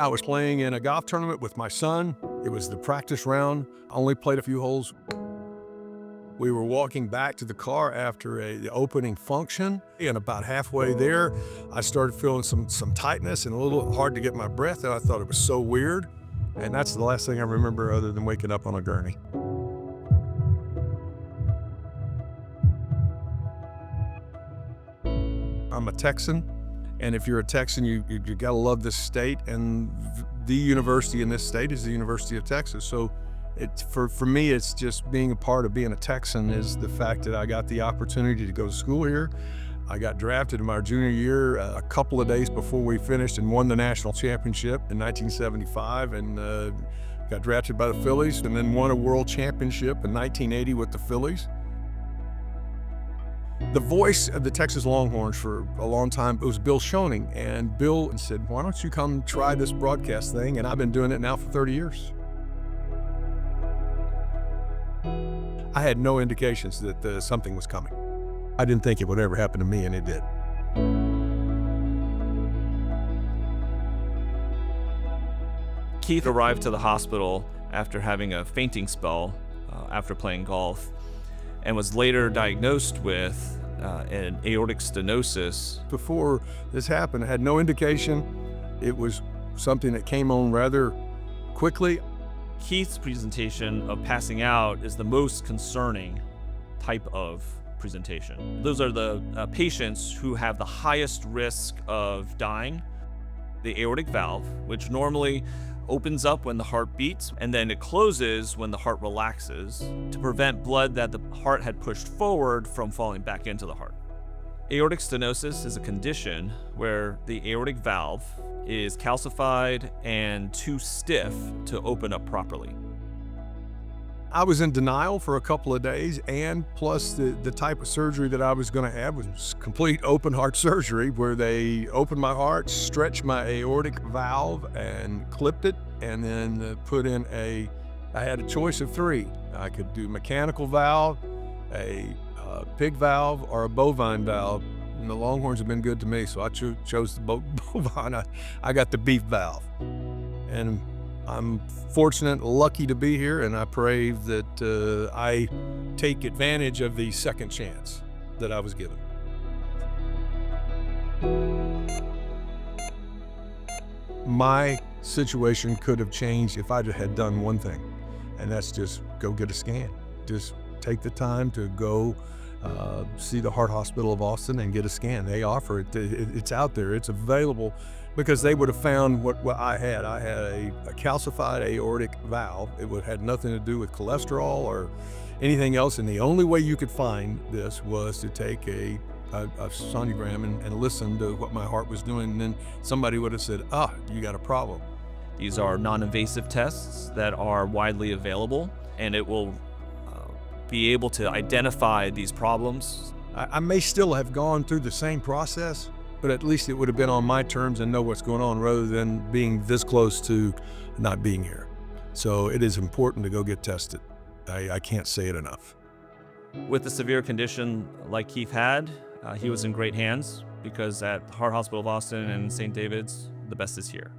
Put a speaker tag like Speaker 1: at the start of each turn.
Speaker 1: I was playing in a golf tournament with my son. It was the practice round. I only played a few holes. We were walking back to the car after the opening function, and about halfway there, I started feeling some tightness and a little hard to get my breath, and I thought it was so weird. And that's the last thing I remember other than waking up on a gurney. I'm a Texan, and if you're a Texan, you gotta love this state, and the university in this state is the University of Texas. So for me, it's just being a part of being a Texan is the fact that I got the opportunity to go to school here. I got drafted in my junior year a couple of days before we finished and won the national championship in 1975, and got drafted by the Phillies, and then won a world championship in 1980 with the Phillies. The voice of the Texas Longhorns for a long time, it was Bill Schoening, and Bill said, "Why don't you come try this broadcast thing?" And I've been doing it now for 30 years. I had no indications that something was coming. I didn't think it would ever happen to me, and it did.
Speaker 2: Keith arrived to the hospital after having a fainting spell after playing golf, and was later diagnosed with an aortic stenosis.
Speaker 1: Before this happened, I had no indication. It was something that came on rather quickly.
Speaker 2: Keith's presentation of passing out is the most concerning type of presentation. Those are the patients who have the highest risk of dying. The aortic valve, which normally opens up when the heart beats, and then it closes when the heart relaxes to prevent blood that the heart had pushed forward from falling back into the heart. Aortic stenosis is a condition where the aortic valve is calcified and too stiff to open up properly.
Speaker 1: I was in denial for a couple of days, and plus the type of surgery that I was going to have was complete open heart surgery, where they opened my heart, stretched my aortic valve, and clipped it, and then put in I had a choice of three. I could do mechanical valve, a pig valve, or a bovine valve. And the Longhorns have been good to me, so I chose the bovine. I got the beef valve. And I'm fortunate, lucky to be here, and I pray that I take advantage of the second chance that I was given. My situation could have changed if I had done one thing, and that's just go get a scan. Just take the time to go see the Heart Hospital of Austin and get a scan. They offer it. It's out there. It's available, because they would have found what I had. I had a calcified aortic valve. It had nothing to do with cholesterol or anything else, and the only way you could find this was to take a sonogram and listen to what my heart was doing, and then somebody would have said, you got a problem.
Speaker 2: These are non-invasive tests that are widely available, and it will be able to identify these problems.
Speaker 1: I may still have gone through the same process, but at least it would have been on my terms and know what's going on, rather than being this close to not being here. So it is important to go get tested. I can't say it enough.
Speaker 2: With a severe condition like Keith had, he was in great hands, because at the Heart Hospital of Austin and St. David's, the best is here.